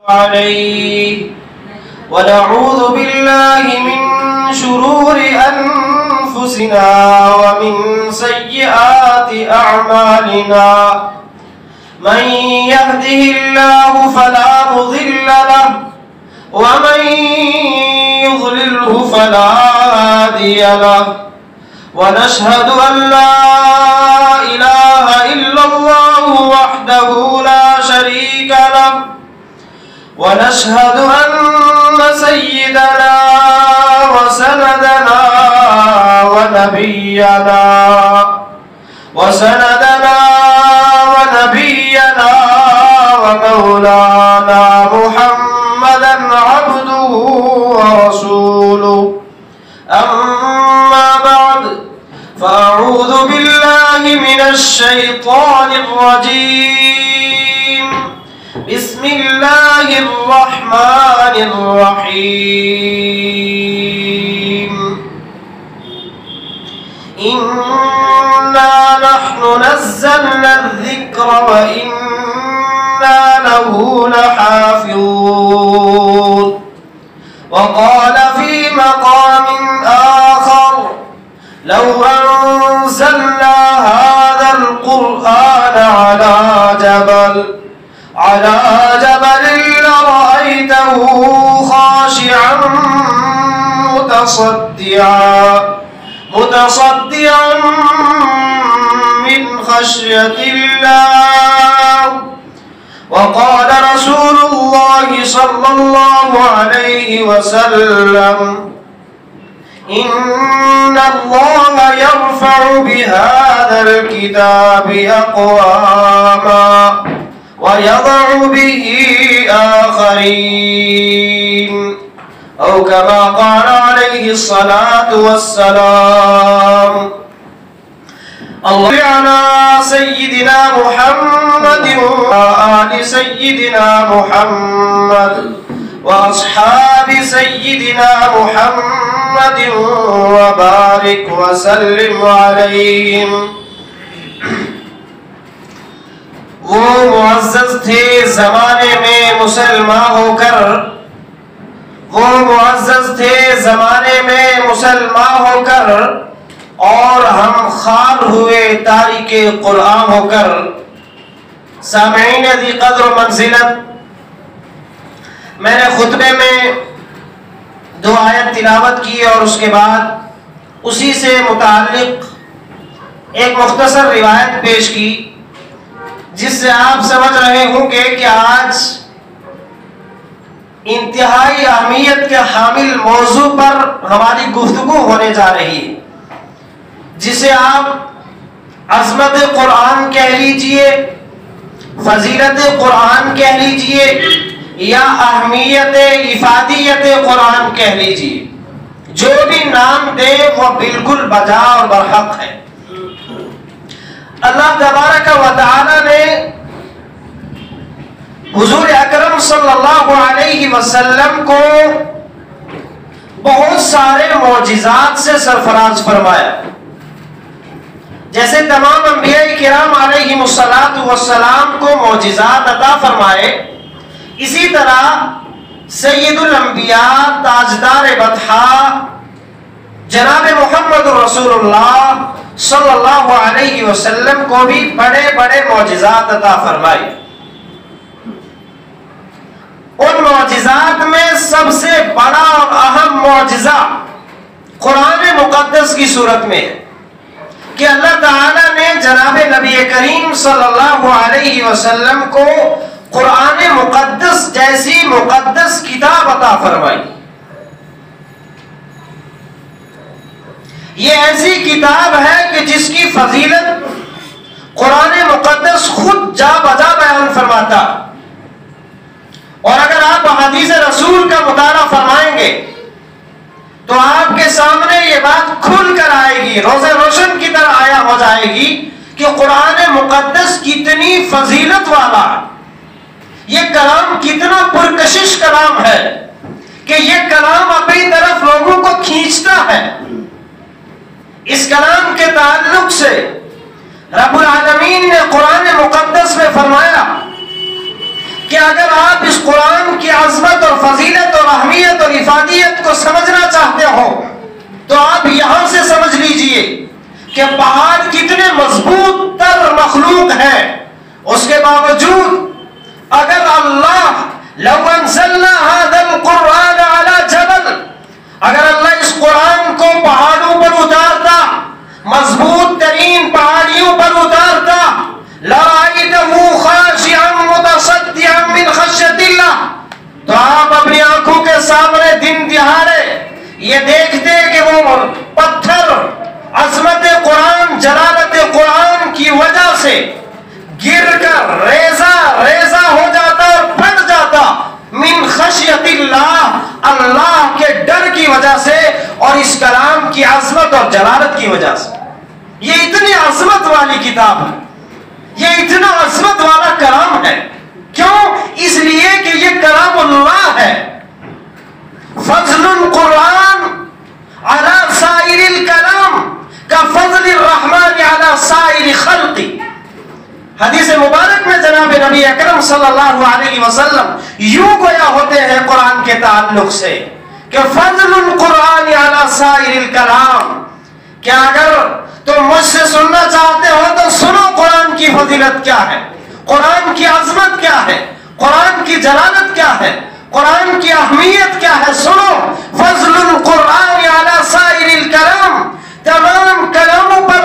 عليه ونعوذ بالله من شرور أنفسنا ومن سيئات أعمالنا من يهده الله فلا مضل له ومن يضلله فلا هادي له ونشهد أن لا إله إلا الله وحده لا شريك له ونشهد أن سيدنا وسندنا ونبينا ومولانا محمدا عبده ورسوله أما بعد فأعوذ بالله من الشيطان الرجيم بسم الله الرحمن الرحيم إنا نحن نزلنا الذكر وإنا له لحافظون وقال في مقام آخر لو أنزلنا هذا القرآن على جبل لرأيته خاشعا متصدعا من خشية الله وقال رسول الله صلى الله عليه وسلم إن الله يرفع بهذا الكتاب أقواما ويضع به آخرين أو كما قال عليه الصلاة والسلام اللهم على سيدنا محمد وآل سيدنا محمد وأصحاب سيدنا محمد وبارك وسلم عليهم وہ معزز تھے زمانے میں مسلمان ہو کر اور ہم خال ہوئے تارک قرآن ہو کر. سامعین ذی قدر و منزلت، میں نے خطبے میں 2 آیت تلاوت کی اور اس کے بعد اسی سے متعلق ایک مختصر روایت پیش کی، جس سے آپ سمجھ رہے ہوں گے کہ آج انتہائی اہمیت کے حامل موضوع پر ہماری گفتگو ہونے جا رہی ہے، جسے آپ عظمت قرآن کہہ لیجئے، فضیلت قرآن کہہ لیجئے یا اہمیت افادیت قرآن کہہ لیجئے. جو بھی نام دے وہ بالکل بجا اور برحق ہے. اللہ تبارک و تعالی نے حضور اکرم صلی اللہ علیہ وسلم کو بہت سارے معجزات سے سرفراز فرمایا. جیسے تمام انبیاء کرام علیہم السلام کو معجزات عطا فرمائے، اسی طرح سید الانبیاء تاجدار بطحا جناب محمد رسول اللہ صلی اللہ علیہ وسلم کو بھی بڑے بڑے معجزات عطا فرمائے. ان معجزات میں سب سے بڑا اور اہم معجزہ قرآن مقدس کی صورت میں ہے کہ اللہ تعالیٰ نے جناب نبی کریم صلی اللہ علیہ وسلم کو قرآن مقدس جیسی مقدس کتاب عطا فرمائی. یہ ایسی کتاب ہے کہ جس کی فضیلت قرآن مقدس خود جا بجا بیان فرماتا. اور اگر آپ حدیث رسول کا مطالعہ فرمائیں گے تو آپ کے سامنے یہ بات کھل کر آئے گی، روزہ روشن کی طرح آیا ہو جائے گی کہ قرآن مقدس کتنی فضیلت والا، یہ کلام کتنا پرکشش کلام ہے کہ یہ کلام اپنی طرف لوگوں کو کھینچتا ہے. اس کلام کے تعلق سے رب العالمین نے قرآن مقدس میں فرمایا کہ اگر آپ اس قرآن کہ پہاڑ کتنے مضبوط تر مخلوق ہے، اس کے باوجود اگر اللہ لو انزلنا هذا القرآن على جبل، اگر اللہ اس قرآن کو پہاڑوں پر اتارتا، مضبوط ترین پہاڑیوں پر اتارتا، لرأيته خاشعا متصدعا من خشية اللہ، تو آپ اپنی آنکھوں کے سامنے دن دہاڑے یہ دیکھتے کہ وہ پتھر عظمت قرآن، جلالت قرآن کی وجہ سے گر کر ریزہ ریزہ ہو جاتا اور پھٹ جاتا، من خشیت اللہ، اللہ کے ڈر کی وجہ سے اور اس کلام کی عظمت اور جلالت کی وجہ سے۔ یہ اتنی عظمت والی کتاب ہے، یہ اتنا عظمت والا کلام ہے، کیوں؟ اس لیے کہ یہ کلام اللہ ہے۔ فضل القرآن على سائر الکلام كفضل الرحمن على سائر خلقی۔ حدیث مبارک میں جناب نبی اکرم صلی اللہ علیہ وسلم یوں گویا ہوتے ہیں قرآن کے تعلق سے کہ فضل القرآن علی سائر الکلام، کہ اگر تم مجھ سے سننا چاہتے ہو تو سنو قرآن کی فضیلت کیا ہے، قرآن کی عظمت کیا ہے، قرآن کی جلالت کیا ہے، قرآن کی اہمیت کیا ہے، سنو۔ فضل القرآن علی سائر الکلام، تمام کلاموں پر،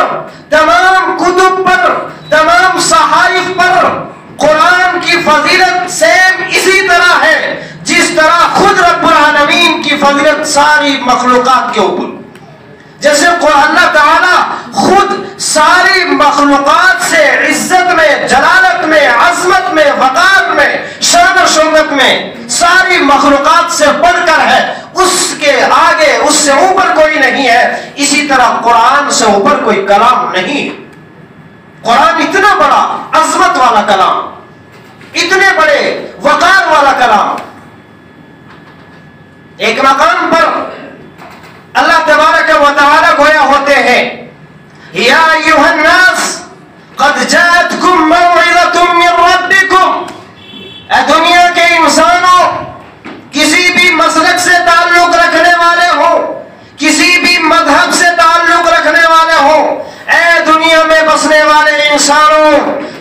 تمام کتب پر، تمام صحائف پر قرآن کی فضیلت سیم اسی طرح ہے جس طرح خود رب العالمین کی فضیلت ساری مخلوقات کے اوپر، جیسے اللہ تعالیٰ خود ساری مخلوقات سے عزت میں، جلالت میں، عظمت میں، وقار میں، شان و شوکت میں ساری مخلوقات سے بڑھ کر ہے، اس کے آگے اس سے اوپر کوئی نہیں ہے، اسی طرح قرآن سے اوپر کوئی کلام نہیں۔ قرآن اتنا بڑا عظمت والا کلام، اتنے بڑے وقار والا کلام۔ ایک مقام پر اللہ تبارک و تعالی گویا ہوتے ہیں، یا ایھا الناس قد جاءتکم موعظۃ من ربکم، اے دنیا کے انسانوں، کسی بھی مسلک سے تعلق رکھنے والے ہو، کسی بھی مذہب سے تعلق رکھنے والے ہو، اے دنیا میں بسنے والے انسانوں،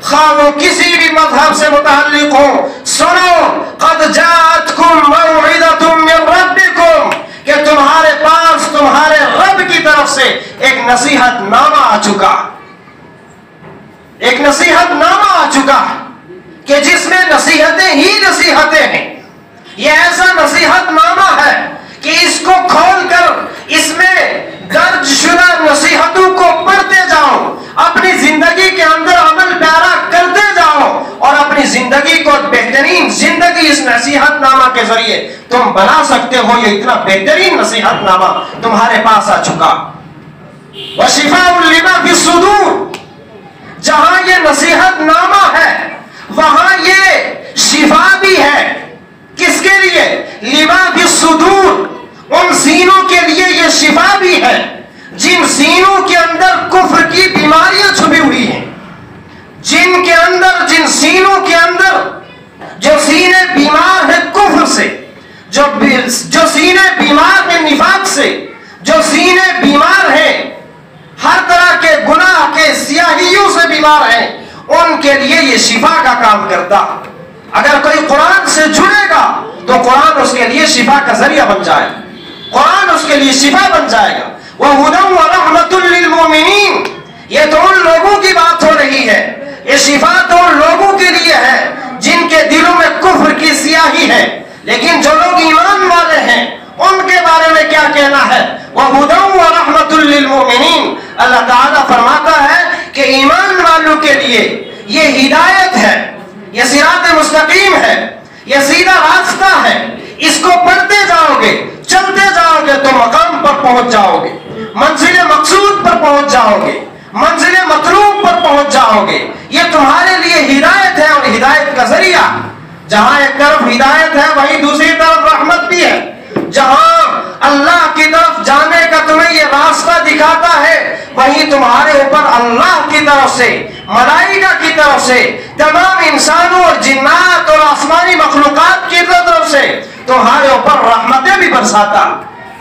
خواہ وہ کسی بھی مذہب سے متعلق ہو، سنو، قد جاءتکم موعظۃ من ربکم، کہ تمہارے پاس تمہارے رب کی طرف سے ایک نصیحت نامہ آ چکا، ایک نصیحت نامہ آ چکا کہ جس میں نصیحتیں ہی نصیحتیں ہیں۔ یہ ایسا نصیحت نامہ ہے کہ اس کو کھول کر اس میں درج شدہ نصیحتوں کو پڑھتے جاؤ، اپنی زندگی کے اندر عمل پیرا کرتے جاؤ، اور اپنی زندگی کو بہترین زندگی اس نصیحت نامہ کے ذریعے تم بنا سکتے ہو۔ یہ اتنا بہترین نصیحت نامہ تمہارے پاس آ چکا۔ وشفاء لما فی الصدور، جہاں یہ نصیحت نامہ ہے وہاں یہ شفا بھی ہے، کس کے لیے؟ لما فی الصدور، ان سینوں کے لیے یہ شفا بھی ہے جن سینوں کے اندر کفر کی بیماریاں چھپی ہوئی ہیں، جن سینوں کے اندر جو سینے بیمار ہیں کفر سے، جو سینے بیمار ہیں نفاق سے، جو سینے بیمار ہیں ہر طرح کے گناہ کے سیاہیوں سے بیمار ہیں، ان کے لیے یہ شفا کا کام کرتا۔ اگر کوئی قرآن سے جڑے گا تو قرآن اس کے لیے شفا کا ذریعہ بن جائے گا، قرآن اس کے لیے شفا بن جائے گا۔ وَهُدًى وَرَحْمَةٌ لِّلْمُؤْمِنِينَ، یہ تو ان لوگوں کی بات ہو رہی ہے، یہ شفا تو ان لوگوں کے لیے ہے جن کے دلوں میں کفر کی سیاہی ہے، لیکن جو لوگ ایمان والے ہیں ان کے بارے میں کیا کہنا ہے؟ وَهُدًى وَرَحْمَةٌ لِّلْمُؤْمِنِينَ، اللہ تعالیٰ فرماتا ہے کہ ایمان والوں کے لیے یہ ہدایت ہے، یہ صراط مستقیم ہے، یہ سیدھا راستہ ہے، اس کو پڑھتے جاؤ گے، چلتے جاؤ گے تو مقام پر پہنچ جاؤ گے، منزل مقصود پر پہنچ جاؤ گے، منزل مطلوب پر پہنچ جاؤ گے۔ یہ تمہارے لیے ہدایت ہے اور ہدایت کا ذریعہ، جہاں ایک طرف ہدایت ہے وہیں دوسری طرف رحمت بھی ہے، جہاں اللہ کی طرف جانے کا تمہیں یہ راستہ دکھاتا ہے وہیں تمہارے اوپر اللہ کی طرف سے، ملائکہ کی طرف سے، تمام انسانوں اور جنات اور آسمانی مخلوقات کی طرف سے تمہارے اوپر رحمتیں بھی برساتا۔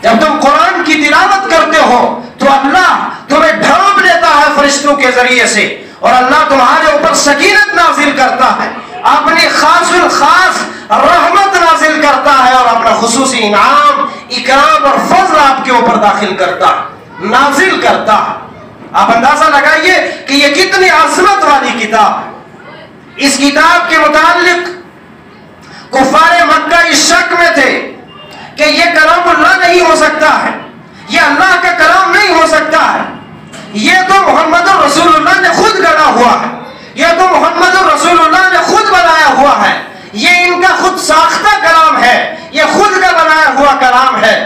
جب تم قرآن کی تلاوت کرتے ہو تو اللہ تمہیں ڈھانپ لیتا فرشتوں کے ذریعے سے، اور اللہ تمہارے اوپر سکینت نازل کرتا ہے، اپنی خاص الخاص رحمت نازل کرتا ہے، اور اپنا خصوصی انعام، اکرام اور فضل آپ کے اوپر داخل کرتا ہے، نازل کرتا ہے۔ آپ اندازہ لگائیے کہ یہ کتنی عظمت والی کتاب ہے۔ اس کتاب کے متعلق کفار مکہ اس شک میں تھے کہ یہ کلام اللہ نہیں ہو سکتا ہے، یہ اللہ کا کلام نہیں ہو سکتا ہے، یہ تو محمد رسول اللہ نے خود گڑھا ہوا ہے، یہ تو محمد رسول اللہ نے خود بنایا ہوا ہے، یہ ان کا خود ساختہ کلام ہے، یہ خود کا بنایا ہوا کلام ہے۔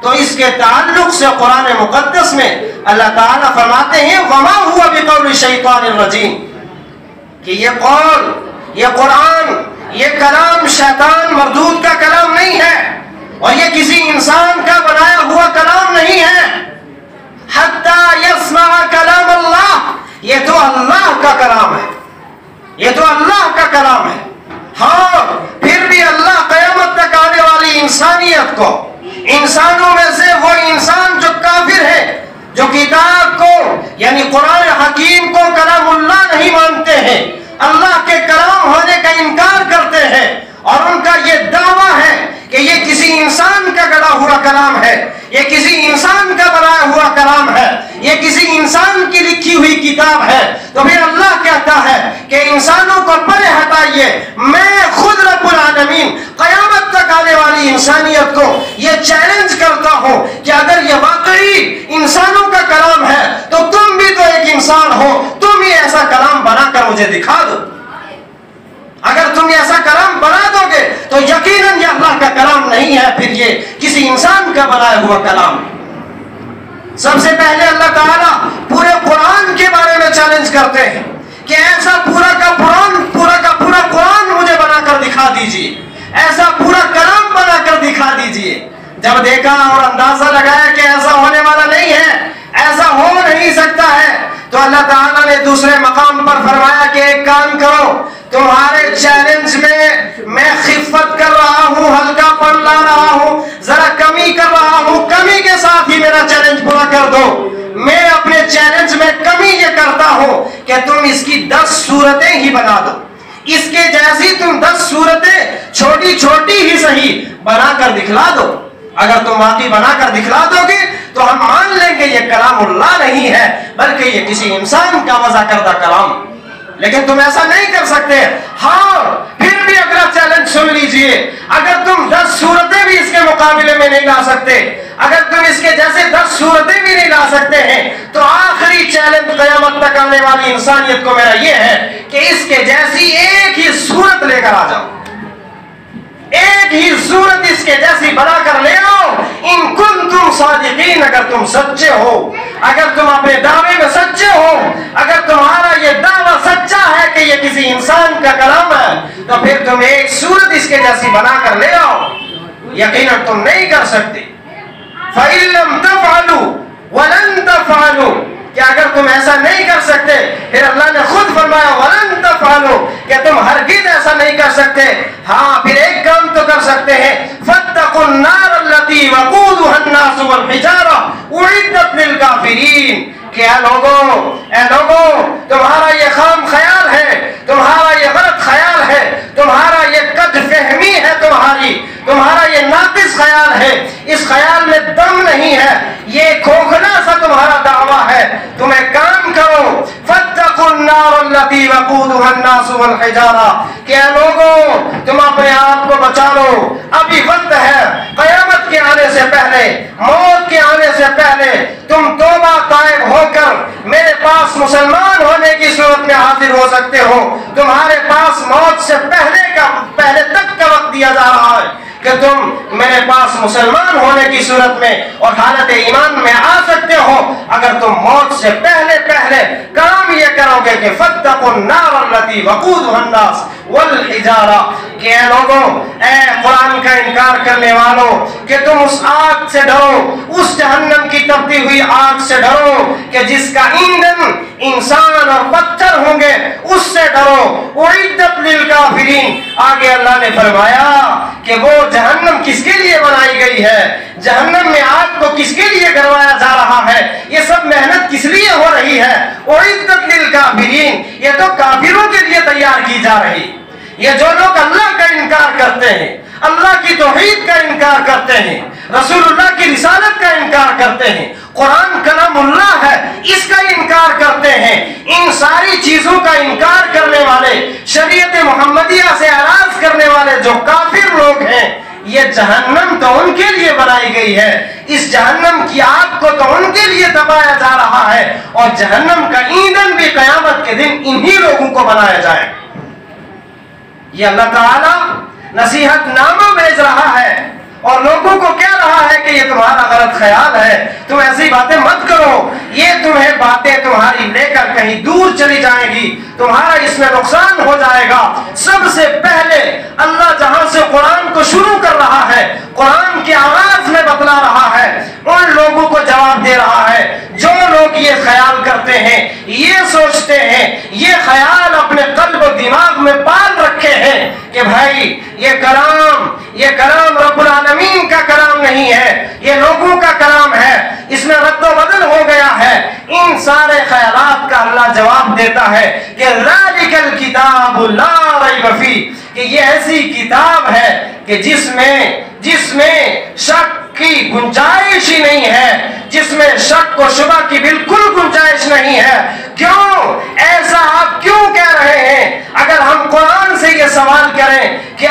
تو اس کے تعلق سے قرآن مقدس میں اللہ تعالیٰ فرماتے ہیں وَمَا هُوَ بِقَوْلِ الشَّيْطَانِ الرَّجِيمِ، کہ یہ قول، یہ قرآن، یہ کلام شیطان مردود کا کلام نہیں ہے، اور یہ کسی انسان کا بنایا ہوا کلام نہیں ہے۔ حَتَّى يَسْمَعَ كَلَامَ اللَّهِ، یہ تو اللہ کا کلام ہے، یہ تو اللہ کا کلام ہے۔ ہاں پھر بھی اللہ قیامت تک آنے والی انسانیت کو، انسانوں میں سے وہ انسان جو کافر ہے، جو کتاب کو یعنی قرآن حکیم کو کلام اللہ نہیں مانتے ہیں، اللہ کے کلام ہونے کا انکار کرتے ہیں، اور ان کا یہ دعویٰ ہے کہ یہ کسی انسان کا گڑھا ہوا کلام ہے، یہ کسی انسان کا بنایا ہوا کلام ہے، یہ کسی انسان کی لکھی ہوئی کتاب ہے، تو پھر اللہ کہتا ہے کہ انسانوں کو پرے ہٹائیے، میں خود رب العالمین قیامت تک آنے والی انسانیت کو یہ چیلنج کرتا ہوں کہ اگر یہ واقعی انسانوں کا کلام ہے تو تم بھی تو ایک انسان ہو، تم ہی ایسا کلام بنا کر مجھے دکھا دو۔ اگر تم ایسا کلام بنا دو گے تو یقیناً یہ اللہ کا کلام نہیں ہے، پھر یہ کسی انسان کا بنایا ہوا کلام ہے۔ سب سے پہلے اللہ تعالیٰ پورے قرآن کے بارے میں چیلنج کرتے ہیں کہ ایسا پورا کا پورا قرآن مجھے بنا کر دکھا دیجئے، ایسا پورا کلام بنا کر دکھا دیجئے۔ جب دیکھا اور اندازہ لگایا کہ ایسا ہونے والا نہیں ہے، ایسا ہو نہیں سکتا ہے، تو اللہ تعالیٰ نے دوسرے مقام پر فرمایا کہ ایک کام کرو، تمہارے چیلنج میں خفت کر رہا ہوں، ہلکا پن لا رہا ہوں، ذرا کمی کر رہا ہوں، کمی کے ساتھ ہی میرا چیلنج پورا کر دو۔ میں اپنے چیلنج میں کمی یہ کرتا ہوں کہ تم اس کی 10 صورتیں ہی بنا دو، اس کے جیسی تم 10 صورتیں چھوٹی چھوٹی ہی صحیح بنا کر دکھلا دو۔ اگر تم واقعی بنا کر دکھلا دو گے تو ہم مان لیں گے یہ کلام اللہ نہیں ہے بلکہ یہ کسی انسان کا وضع کردہ کلام۔ لیکن تم ایسا نہیں کر سکتے۔ ہاں پھر بھی اگلا چیلنج سن لیجئے، اگر تم 10 صورتیں بھی اس کے مقابلے میں نہیں لا سکتے، اگر تم اس کے جیسے 10 صورتیں بھی نہیں لا سکتے ہیں، تو آخری چیلنج قیامت تک آنے والی انسانیت کو میرا یہ ہے کہ اس کے جیسی ایک ہی صورت لے کر آ جاؤ، ایک ہی صورت اس کے جیسی بنا کر لے آؤ۔ ان کنتم صادقین، اگر تم سچے ہو، اگر تم اپنے دعوے میں سچے ہو، اگر تمہارا یہ دعویٰ سچا ہے کہ یہ کسی انسان کا کلام ہے، تو پھر تم ایک صورت اس کے جیسی بنا کر لے آؤ۔ یقیناً تم نہیں کر سکتے۔ فَإِن لَّمْ تَفْعَلُوا وَلَن تَفْعَلُوا، کہ اگر تم ایسا نہیں کر سکتے، پھر اللہ نے خود فرمایا وَلَن تَفْعَلُوا، کہ تم ہرگز ایسا نہیں کر سکتے۔ ہاں پھر ایک کام تو کر سکتے ہیں، فَاتَّقُوا النَّارَ الَّتِي وَقُودُهَا النَّاسُ وَالْحِجَارَةُ أُعِدَّتْ لِلْكَافِرِينَ، کہ اے لوگوں تمہارا یہ خام خیال ہے، تمہارا یہ غلط خیال ہے، تمہارا یہ قد فہمی ہے، تمہارا یہ ناقص خیال ہے، اس خیال میں دم نہیں ہے، یہ کھوکھلا سا تمہارا دعویٰ ہے۔ تم ایک کام کرو، فَاتَّقُوا النَّارَ الَّتِي وَقُودُهَا النَّاسُ وَالْحِجَارَةُ، کہ اے لوگوں تم اپنے آپ کو بچا لو، ابھی وقت ہے، قیامت کے آنے سے پہلے، موت کے آنے سے پہلے تم توبہ طائب ہو کر میرے پاس مسلمان ہونے کی صورت میں حاضر ہو سکتے ہو۔ تمہارے پاس موت سے پہلے تک کا وقت دیا جا رہا ہے کہ تم میرے پاس مسلمان ہونے کی صورت میں اور حالت ایمان میں آ سکتے ہو۔ اگر تم موت سے پہلے کام یہ کرو گے کہ فَاتَّقُوا النَّارَ الَّتِي وَقُودُهَا النَّاسُ وَالْحِجَارَةُ، کہ اے لوگوں، اے قرآن کا انکار کرنے والوں، کہ تم اس آگ سے ڈرو، اس جہنم کی تپتی ہوئی آگ سے ڈرو کہ جس کا ایندھن انسان اور پتھر ہوں گے، اس سے ڈرو۔ اُعِدَّتْ لِلْكَافِرِينَ، آگے اللہ نے فرمایا کہ وہ جہنم کس کے لیے بنائی بنائی گئی ہے؟ جہنم میں آگ کو کس کے لیے گروایا جا رہا ہے؟ یہ سب محنت کس لیے ہو رہی ہے؟ اعدت للکافرین، یہ تو کافروں کے لیے تیار کی جا رہی۔ یہ جو لوگ اللہ کا انکار کرتے ہیں، اللہ کی توحید کا انکار کرتے ہیں، رسول اللہ کی رسالت کا انکار کرتے ہیں، قرآن کلام اللہ ہے اس کا انکار کرتے ہیں، ان ساری چیزوں کا انکار کرنے والے، شریعت محمدیہ سے اعراض کرنے والے جو کافر لوگ ہیں، یہ جہنم تو ان کے لیے بنائی گئی ہے، اس جہنم کی آگ کو تو ان کے لیے دبایا جا رہا ہے، اور جہنم کا ایندھن بھی قیامت کے دن انہی لوگوں کو بنایا جائے۔ یہ اللہ تعالیٰ نصیحت نامہ بھیج رہا ہے اور لوگوں کو کہہ رہا ہے کہ یہ تمہارا غلط خیال ہے، تم ایسی باتیں مت کرو، یہ تمہیں باتیں تمہاری لے کر کہیں دور چلی جائیں گی، تمہارا اس میں نقصان ہو جائے گا۔ سب سے پہلے اللہ جہاں سے قرآن کو شروع کر رہا ہے، قرآن کے آغاز میں بتلا رہا ہے، ان لوگوں کو جواب دے رہا ہے جو لوگ یہ خیال کرتے ہیں، یہ سوچتے ہیں، یہ خیال اپنے قلب و دماغ میں پال رکھے ہیں کہ بھائی یہ کلام رب العالمین کا کلام نہیں ہے، یہ لوگوں کا کلام ہے، اس میں رد و بدل ہو گیا ہے، ان سارے خیالات کا اللہ جواب دیتا ہے کہ ذالک الکتاب لا ریب فیہ، کہ یہ ایسی کتاب ہے کہ جس میں شک کی گنجائش ہی نہیں ہے، جس میں شک و شبہ کی بالکل گنجائش نہیں ہے۔ کیوں ایسا آپ کیوں کہہ رہے ہیں؟ اگر ہم قرآن سے یہ سوال کریں کہ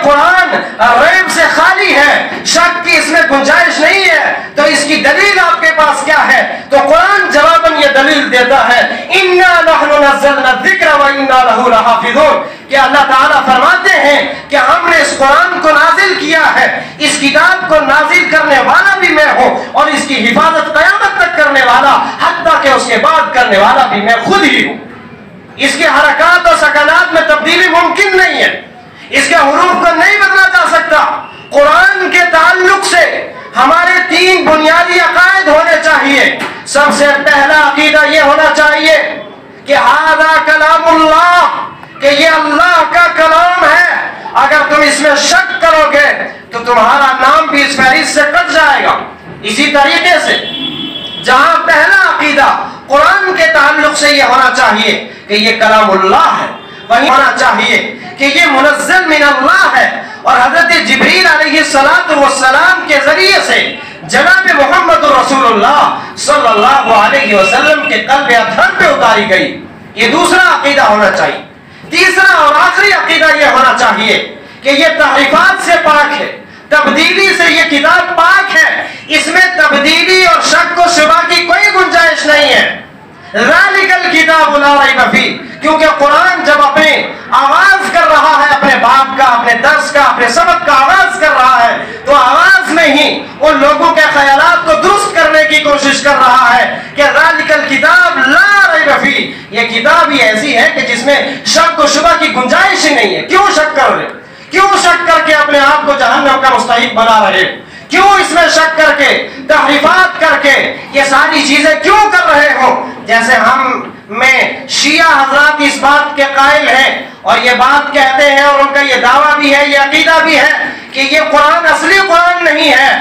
قرآن ریب سے خالی ہے، شک کی اس میں گنجائش نہیں ہے، تو اس کی دلیل آپ کے پاس کیا ہے؟ تو قرآن جواباً یہ دلیل دیتا ہے اِنَّا نَحْنُ نَزَّلْنَا الذِّكْرَ وَإِنَّا لَهُ لَحَافِظُونَ، کہ اللہ تعالیٰ فرماتے ہیں کہ ہم نے اس قرآن کو نازل کیا ہے، اس کتاب کو نازل کرنے والا بھی میں ہوں اور اس کی حفاظت قیامت تک کرنے والا، حتیٰ کہ اس کے بعد کرنے والا بھی میں خود ہی ہوں۔ اس کے حرکات اور سکنات میں تبدیلی ممکن نہیں ہے، اس کے حروف کو نہیں بدلا جا سکتا۔ قرآن کے تعلق سے ہمارے 3 بنیادی عقائد ہونے چاہیے۔ سب سے پہلا عقیدہ یہ ہونا چاہیے کہ ھذا کلام اللہ، کہ یہ اللہ کا کلام ہے۔ اگر تم اس میں شک کرو گے تو تمہارا نام بھی اس فہرست سے کٹ جائے گا۔ اسی طریقے سے جہاں پہلا عقیدہ قرآن کے تعلق سے یہ ہونا چاہیے کہ یہ کلام اللہ ہے، وہی ہونا چاہیے کہ یہ منزل من اللہ ہے، اور حضرت جبریل علیہ السلام کے ذریعے سے جناب محمد رسول اللہ صلی اللہ علیہ وسلم کے قلب اطہر پہ اتاری گئی۔ یہ دوسرا عقیدہ ہونا چاہیے۔ تیسرا اور آخری عقیدہ یہ ہونا چاہیے کہ یہ تحریفات سے پاک ہے، تبدیلی سے یہ کتاب پاک ہے، اس میں تبدیلی اور شک و شبہ کی کوئی گنجائش نہیں ہے۔ ذالک الکتاب لا ریب فیہ، کیونکہ قرآن جب اپنے آغاز کر رہا ہے، اپنے باب کا، اپنے درس کا، اپنے سبق کا آغاز کر رہا ہے، تو آغاز میں ہی ان لوگوں کے خیالات کو درست کرنے کی کوشش کر رہا ہے کہ ذالک الکتاب لا ریب فیہ، یہ کتاب ہی ایسی ہے کہ جس میں شک و شبہ کی گنجائش ہی نہیں ہے۔ کیوں شک کر رہے؟ کیوں شک کر کے اپنے آپ کو جہنم کا مستحق بنا رہے؟ کیوں اس میں شک کر کے، تحریفات کر کے یہ ساری چیزیں کیوں کر رہے ہو؟ جیسے ہم میں شیعہ حضرات اس بات کے قائل ہیں اور یہ بات کہتے ہیں، اور ان کا یہ دعویٰ بھی ہے، یہ عقیدہ بھی ہے کہ یہ قرآن اصلی قرآن نہیں ہے۔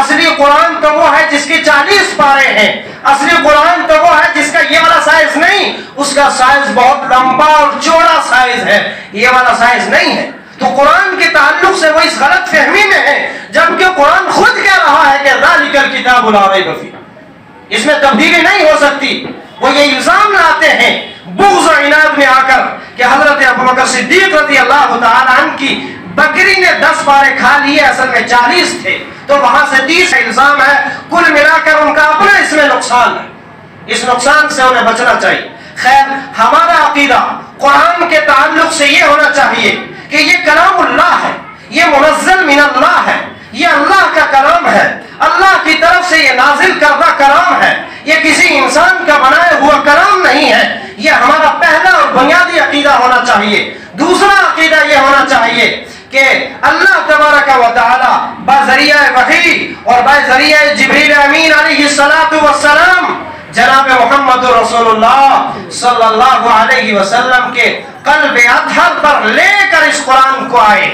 اصلی قرآن تو وہ ہے جس کے 40 پارے ہیں، اصلی قرآن تو وہ ہے جس کا یہ والا سائز نہیں، اس کا سائز بہت لمبا اور چوڑا سائز ہے، یہ والا سائز نہیں ہے۔ تو قرآن کے تعلق سے وہ اس غلط فہمی میں ہے، جبکہ قرآن خود کہہ رہا ہے کہ ذالک الکتاب لا ریب فیہ، اس میں تبدیلی نہیں ہو سکتی۔ وہ یہ الزام لاتے ہیں بغض و عناد میں آ کر کہ حضرت ابوبکر صدیق رضی اللہ تعالی عنہ کی بکری نے 10 پارے کھا لیے، اصل میں 40 تھے، تو وہاں سے 30 الزام ہے، کل ملا کر ان کا اپنا اس میں نقصان ہے، اس نقصان سے انہیں بچنا چاہیے۔ خیر، ہمارا عقیدہ قرآن کے تعلق سے یہ ہونا چاہیے کہ یہ کلام اللہ ہے، یہ منزل من اللہ ہے، یہ اللہ کا کلام ہے، اللہ کی طرف سے یہ نازل کردہ کلام ہے، یہ کسی انسان کا بنایا ہوا کلام نہیں ہے۔ یہ ہمارا پہلا اور بنیادی عقیدہ ہونا چاہیے۔ دوسرا عقیدہ یہ ہونا چاہیے کہ اللہ تبارک و تعالی بذریعہ وحی اور بذریعہ جبریل امین علیہ السلام جناب محمد رسول اللہ صلی اللہ علیہ وسلم کے قلب اطہر پر لے کر اس قرآن کو آئے۔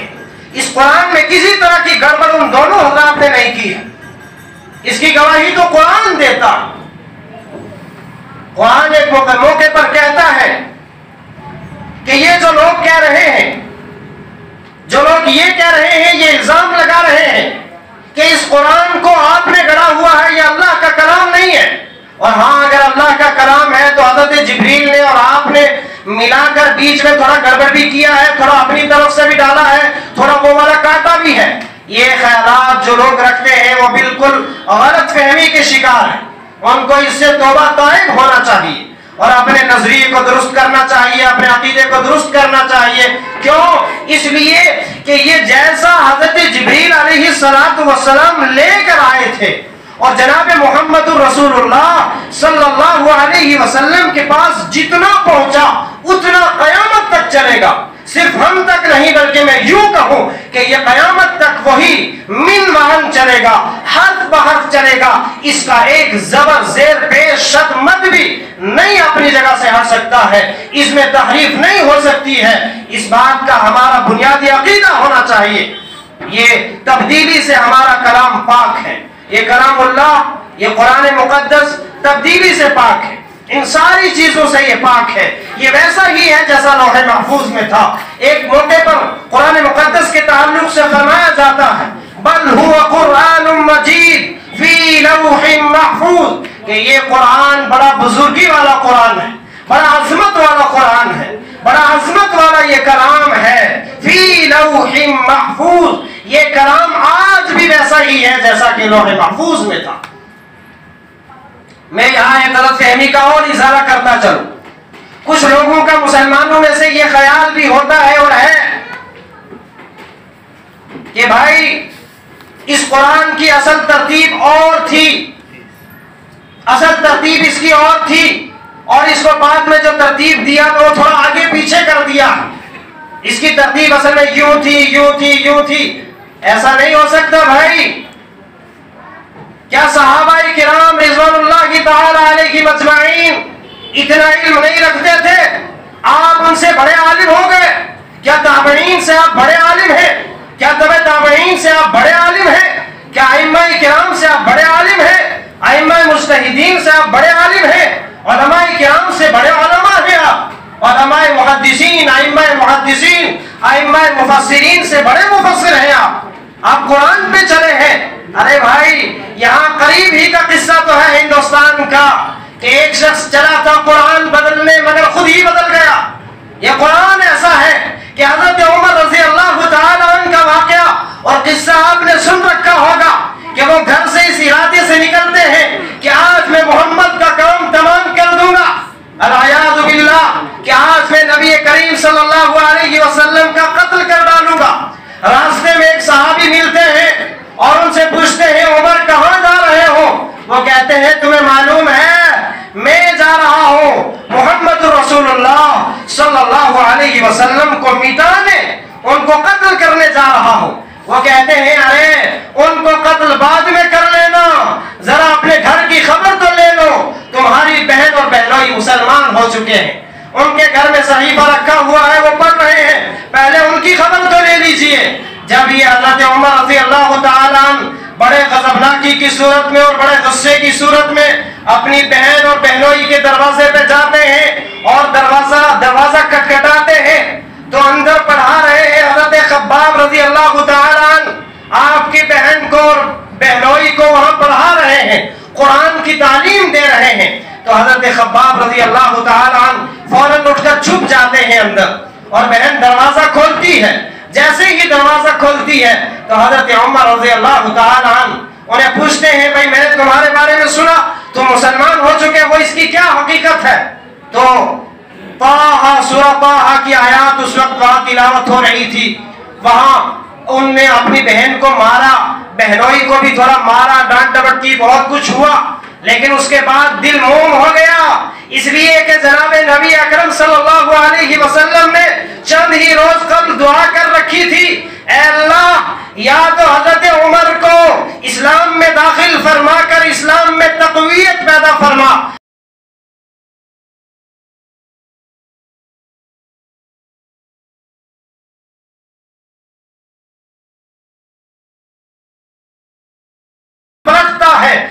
اس قرآن میں کسی طرح کی گڑبڑ ان دونوں حضرات نے اس کی گواہی تو قرآن دیتا. قرآن ایک موقع پر کہتا ہے کہ یہ جو لوگ کہہ رہے ہیں، جو لوگ یہ کہہ رہے ہیں، یہ الزام لگا رہے ہیں کہ اس قرآن کو آپ نے گڑھا ہوا ہے، یہ اللہ کا کلام نہیں ہے. اور ہاں اگر اللہ کا کلام ہے تو حضرت جبریل نے اور آپ نے ملا کر بیچ میں تھوڑا گڑبڑ بھی کیا ہے، تھوڑا اپنی طرف سے بھی ڈالا ہے، تھوڑا وہ والا کاٹا بھی ہے. یہ خیالات جو لوگ رکھتے ہیں وہ بالکل غلط فہمی کے شکار ہیں. ان کو اس سے توبہ طائب ہونا چاہیے اور اپنے نظریے کو درست کرنا چاہیے، اپنے عقیدے کو درست کرنا چاہیے. کیوں؟ اس لیے کہ یہ جیسا حضرت جبریل علیہ السلام لے کر آئے تھے اور جناب محمد الرسول اللہ صلی اللہ علیہ وسلم کے پاس جتنا پہنچا اتنا قیامت تک چلے گا. صرف ہم تک نہیں بلکہ میں یوں کہوں کہ یہ قیامت تک وہی من وہن چلے گا، حرف بحرف چلے گا. اس کا ایک زبر زیر پیش شد مد بھی نہیں اپنی جگہ سے ہٹ سکتا ہے، اس میں تحریف نہیں ہو سکتی ہے. اس بات کا ہمارا بنیادی عقیدہ ہونا چاہیے. یہ تبدیلی سے ہمارا کلام پاک ہے. یہ کلام اللہ، یہ قرآن مقدس تبدیلی سے پاک ہے، ان ساری چیزوں سے یہ پاک ہے. یہ ویسا ہی ہے جیسا لوح محفوظ میں تھا. ایک موقع پر قرآن مقدس کے تعلق سے فرمایا جاتا ہے بل هو قرآن مجید فی لوح محفوظ، کہ یہ قرآن بڑا بزرگی والا قرآن ہے، بڑا عظمت والا قرآن ہے، بڑا عظمت والا یہ کلام ہے. فی لوح محفوظ، یہ کلام آج بھی ویسا ہی ہے جیسا کہ لوح محفوظ میں تھا. میں یہاں ایک غلط فہمی کا اور اظہار کرتا چلوں. کچھ لوگوں کا مسلمانوں میں سے یہ خیال بھی ہوتا ہے اور ہے کہ بھائی اس قرآن کی اصل ترتیب اور تھی، اصل ترتیب اس کی اور تھی، اور اس کو بعد میں جو ترتیب دیا تو وہ تھوڑا آگے پیچھے کر دیا. اس کی ترتیب اصل میں یوں تھی یوں تھی یوں تھی. ایسا نہیں ہو سکتا بھائی. کیا صحابہ کرام رضوان اللہ تعالی علیہم اجمعین اتنا علم نہیں رکھتے تھے؟ آپ ان سے بڑے عالم ہو گئے. کیا تابعین سے آپ بڑے عالم ہیں؟ کیا تبع تابعین سے آپ بڑے عالم ہیں؟ کیا ائمہ کرام سے آپ بڑے عالم ہیں؟ ائمہ مجتہدین سے آپ بڑے عالم ہیں؟ علماء کرام سے بڑے علماء ہیں آپ؟ علماء محدثین، ائمہ محدثین، ائمہ مفسرین سے بڑے مفسر ہیں آپ؟ آپ قرآن پہ چلے ہیں. ارے بھائی یہاں قریب ہی کا قصہ تو ہے ہندوستان کا کہ ایک شخص چلا تھا قرآن بدلنے مگر خود ہی بدل گیا. یہ قرآن ایسا ہے کہ حضرت عمر رضی اللہ تعالیٰ عنہ کا واقعہ اور قصہ آپ نے سن رکھا ہوگا کہ وہ گھر سے اس ارادے سے نکلتے ہیں کہ آج میں محمد کا کام تمام کر دوں گا، العیاذ باللہ، کہ آج میں نبی کریم صلی اللہ علیہ وسلم کا قتل کر ڈالوں گا. راستے میں ایک صحابی ملتے ہیں اور ان سے پوچھتے ہیں عمر کہاں جا رہے ہو؟ وہ کہتے ہیں تمہیں معلوم ہے میں جا رہا ہوں محمد رسول اللہ صلی اللہ علیہ وسلم کو مٹانے، ان کو قتل کرنے جا رہا ہوں. وہ کہتے ہیں ارے ان کو قتل بعد میں کر لینا، ذرا اپنے گھر کی خبر تو لے لو، تمہاری بہن اور بہنوئی مسلمان ہو چکے ہیں، ان کے گھر میں صحیفہ رکھا ہوا ہے وہ پڑھ رہے ہیں، پہلے ان کی خبر تو لے لیجئے. جب یہ حضرت عمر رضی اللہ تعالیٰ عنہ بڑے غضبناکی کی صورت میں اور بڑے غصے کی صورت میں اپنی بہن اور بہنوئی کے دروازے پہ جاتے ہیں اور دروازہ کٹکھٹاتے ہیں تو اندر پڑھا رہے ہیں حضرت خباب رضی اللہ تعالیٰ عنہ آپ کی بہن کو اور بہنوئی کو وہاں پڑھا رہے ہیں، قرآن کی تعلیم دے رہے ہیں. تو حضرت خباب رضی اللہ تعالیٰ عنہ فوراً اٹھ کر چھپ جاتے ہیں اندر اور بہن دروازہ کھولتی ہے. جیسے ہی دروازہ کھولتی ہے تو حضرت عمر رضی اللہ تعالیٰ عنہ انہیں پوچھتے ہیں بھائی میں نے تمہارے بارے میں سنا تم مسلمان ہو چکے، وہ اس کی کیا حقیقت ہے؟ تو سورہ طٰہٰ کی آیات اس وقت وہاں تلاوت ہو رہی تھی. وہاں ان نے اپنی بہن کو مارا، بہنوئی کو بھی تھوڑا مارا، ڈانٹ ڈپٹ کی، بہت کچھ ہوا، لیکن اس کے بعد دل موم ہو گیا، اس لیے کہ جناب نبی اکرم صلی اللہ علیہ وسلم نے چند ہی روز قبل دعا کر رکھی تھی، اے اللہ یا تو حضرت عمر کو اسلام میں داخل فرما کر اسلام میں تقویت پیدا فرما، رکھتا ہے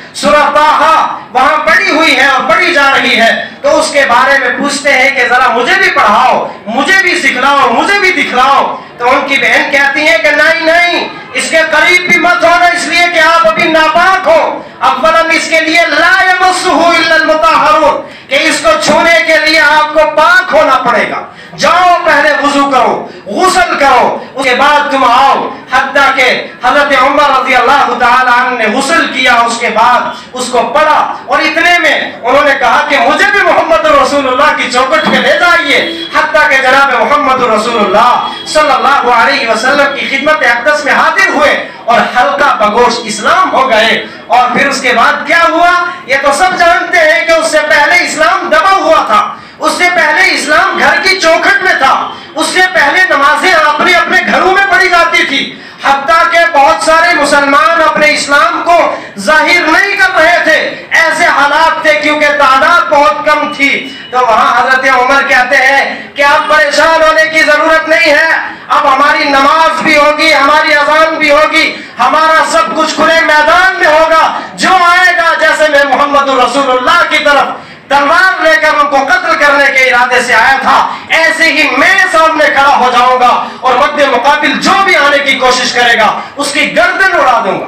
وہاں پڑھی ہوئی ہے اور پڑھی جا رہی ہے، تو اس کے بارے میں پوچھتے ہیں کہ ذرا مجھے بھی پڑھاؤ، مجھے بھی سکھلاؤ، مجھے بھی دکھلاؤ، تو ان کی بہن کہتی ہے کہ نہیں، اس کے قریب بھی مت ہونا، اس لیے کہ آپ ابھی ناپاک ہو۔ اولاً اس کے لیے لا یمسہ الا المطہرون، کہ اس کو چھونے کے لیے آپ کو پاک ہونا پڑے گا۔ جاؤ پہلے وضو کرو، غسل کرو، اس کے بعد تم آؤ۔ حتیٰ کہ حضرت عمر رضی اللہ تعالی عنہ نے غسل کیا، اس کے بعد اس کو پڑھا، اور اتنے میں انہوں نے کہا کہ مجھے بھی محمد رسول اللہ کی چوکھٹ پہ لے جائیے۔ حتیٰ کہ جناب محمد رسول اللہ صلی اللہ علیہ وسلم کی خدمت اقدس میں حاضر ہوئے اور ہلکا بگوش اسلام ہو گئے۔ اور پھر اس کے بعد کیا ہوا یہ تو سب جانتے ہیں کہ اس سے پہلے اسلام دبا ہوا تھا، اس سے پہلے اسلام گھر کی چوکھٹ میں تھا، اس سے پہلے نمازیں اپنے اپنے گھروں میں پڑھی جاتی تھی۔ حتیٰ کہ بہت سارے مسلمان اپنے اسلام کو ظاہر نہیں کر رہے تھے، ایسے حالات تھے کیونکہ تعداد بہت کم تھی۔ تو وہاں حضرت عمر کہتے ہیں کہ اب پریشان ہونے کی ضرورت نہیں ہے، اب ہماری نماز بھی ہوگی، ہماری اذان بھی ہوگی، ہمارا سب کچھ کھلے میدان میں ہوگا۔ جو آئے گا، جیسے میں محمد رسول اللہ کی طرف تلوار لے کر ان کو قتل کرنے کے ارادے سے آیا تھا، ایسے ہی میں سامنے کھڑا ہو جاؤں گا اور مد مقابل جو بھی آنے کی کوشش کرے گا اس کی گردن اڑا دوں گا۔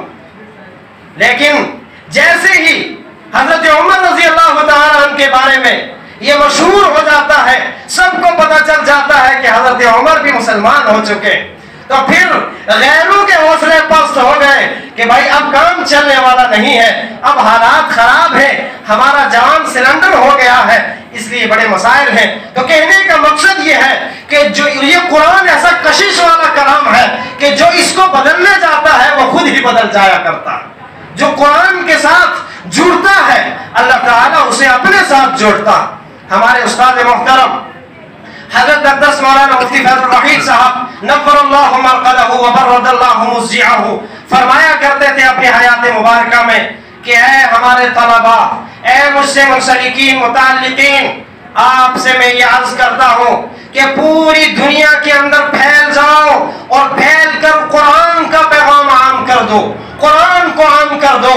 لیکن جیسے ہی حضرت عمر رضی اللہ تعالیٰ عنہ کے بارے میں یہ مشہور ہو جاتا ہے، سب کو پتہ چل جاتا ہے کہ حضرت عمر بھی مسلمان ہو چکے، تو پھر غیروں کے حوصلے پست ہو گئے کہ بھائی اب کام چلنے والا نہیں ہے، اب حالات خراب ہیں، ہمارا جان سلنڈر ہو گیا ہے، اس لیے بڑے مسائل ہیں۔ تو کہنے کا مقصد یہ ہے کہ جو یہ قرآن ایسا کشش والا کلام ہے کہ جو اس کو بدلنے جاتا ہے وہ خود ہی بدل جایا کرتا ہے۔ جو قرآن کے ساتھ جڑتا ہے اللہ تعالیٰ اسے اپنے ساتھ جوڑتا۔ ہمارے استاد محترم حضرت اقدس مولانا مفتی فیض الوحید صاحب نور اللہ مرقدہ وبرد اللہ مضجعہ فرمایا کرتے تھے اپنی حیات مبارکہ میں کہ اے ہمارے طلباء، اے مجھ سے منسلکین متعلقین، آپ سے میں یہ عرض کرتا ہوں کہ پوری دنیا کے اندر پھیل جاؤ اور پھیل کر قرآن کا پیغام عام کر دو، قرآن کو عام کر دو۔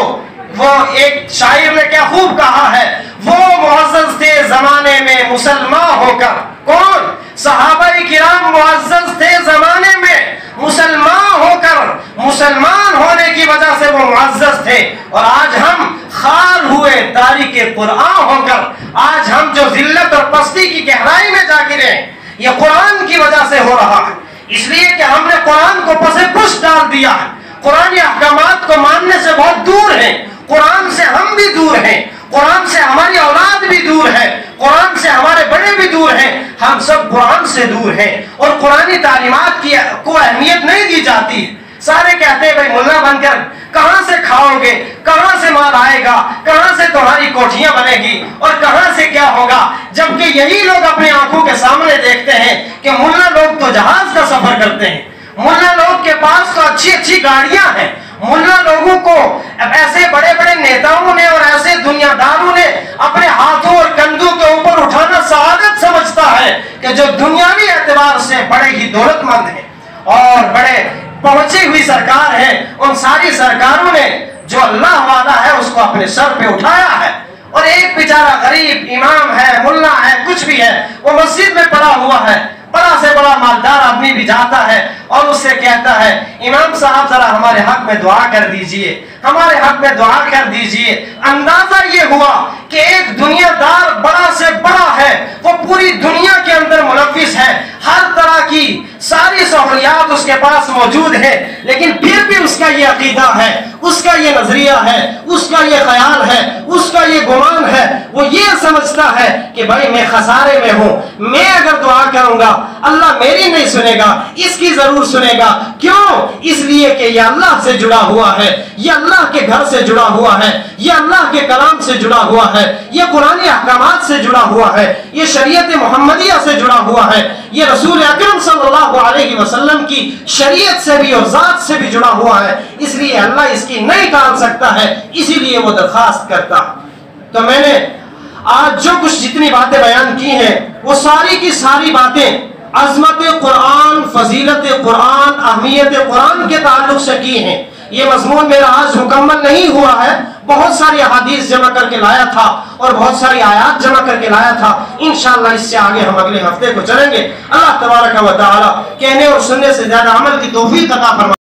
وہ ایک شاعر نے کیا خوب کہا ہے، وہ معزز تھے زمانے میں مسلمان ہو کر۔ کون؟ صحابہ کرام معزز تھے زمانے میں مسلمان ہو کر، مسلمان ہونے کی وجہ سے وہ معزز تھے، اور آج ہم خار ہوئے تاریک قرآن ہو کر، آج ہم جو ذلت اور پستی کی گہرائی میں جا گرے، یہ قرآن کی وجہ سے ہو رہا ہے، اس لیے کہ ہم نے قرآن کو پس پش ڈال دیا ہے، قرآن احکامات کو ماننے سے بہت دور ہیں، قرآن سے ہم بھی دور ہیں، قرآن سے ہماری اولاد بھی دور ہے، قرآن سے ہمارے بڑے بھی دور ہیں، ہم سب قرآن سے دور ہیں، اور قرآنی تعلیمات کو اہمیت نہیں دی جاتی۔ سارے کہتے ہیں بھائی ملا بن کر کہاں سے کھاؤ گے، کہاں سے مال آئے گا، کہاں سے تمہاری کوٹھیاں بنے گی، اور کہاں سے کیا ہوگا، جبکہ یہی لوگ اپنی آنکھوں کے سامنے دیکھتے ہیں کہ ملا لوگ تو جہاز کا سفر کرتے ہیں، ملا لوگ کے پاس تو اچھی اچھی گاڑیاں ہیں، ملا لوگوں کو ایسے بڑے بڑے نیتاؤں نے اور ایسے دنیا داروں نے اپنے ہاتھوں اور کندھوں کے اوپر اٹھانا سعادت سمجھتا ہے کہ جو دنیاوی اعتبار سے بڑے ہی دولت مند ہیں اور بڑے پہنچی ہوئی سرکار ہے، ان ساری سرکاروں نے جو اللہ والا ہے اس کو اپنے سر پہ اٹھایا ہے، اور ایک بیچارہ غریب امام ہے، ملا ہے، کچھ بھی ہے، وہ مسجد میں پڑا ہوا ہے، بڑا سے بڑا مالدار آدمی بھی جاتا ہے اور اس سے کہتا ہے امام صاحب ذرا ہمارے حق میں دعا کر دیجئے، ہمارے حق میں دعا کر دیجئے۔ اندازہ یہ ہوا کہ ایک دنیا دار بڑا سے بڑا ہے، وہ پوری دنیا کے اندر ملوث ہے، ہر طرح کی ساری سہولیات اس کے پاس موجود ہے، لیکن پھر بھی اس کا یہ عقیدہ ہے، اس کا یہ نظریہ ہے، اس کا یہ خیال ہے، اس کا یہ گمان ہے، وہ یہ سمجھتا ہے کہ بھائی میں خسارے میں ہوں، میں اگر دعا کروں گا اللہ میری نہیں سنے گا، اس کی ضرور سنے گا۔ کیوں؟ اس لیے کہ یہ اللہ سے جڑا ہوا ہے، یہ اللہ کے گھر سے جڑا ہوا ہے، یہ اللہ کے کلام سے جڑا ہوا ہے، یہ قرآن احکامات سے جڑا ہوا ہے، یہ شریعت محمدیہ سے جڑا ہوا ہے، یہ رسول اکرم صلی اللہ علیہ وسلم کی شریعت سے بھی اور ذات سے بھی جڑا ہوا ہے، اس لیے اللہ اس کی نہیں ٹال سکتا ہے، اسی لیے وہ درخواست کرتا۔ تو میں نے آج جو کچھ جتنی باتیں بیان کی ہیں وہ ساری کی ساری باتیں عظمت قرآن، فضیلت قرآن، اہمیت قرآن کے تعلق سے کی ہیں۔ یہ مضمون میرا آج مکمل نہیں ہوا ہے، بہت ساری احادیث جمع کر کے لایا تھا اور بہت ساری آیات جمع کر کے لایا تھا. انشاءاللہ اس سے آگے ہم اگلے ہفتے کو چلیں گے. اللہ تبارک و تعالی کہنے اور سننے سے زیادہ عمل کی توفیق عطا فرمائے.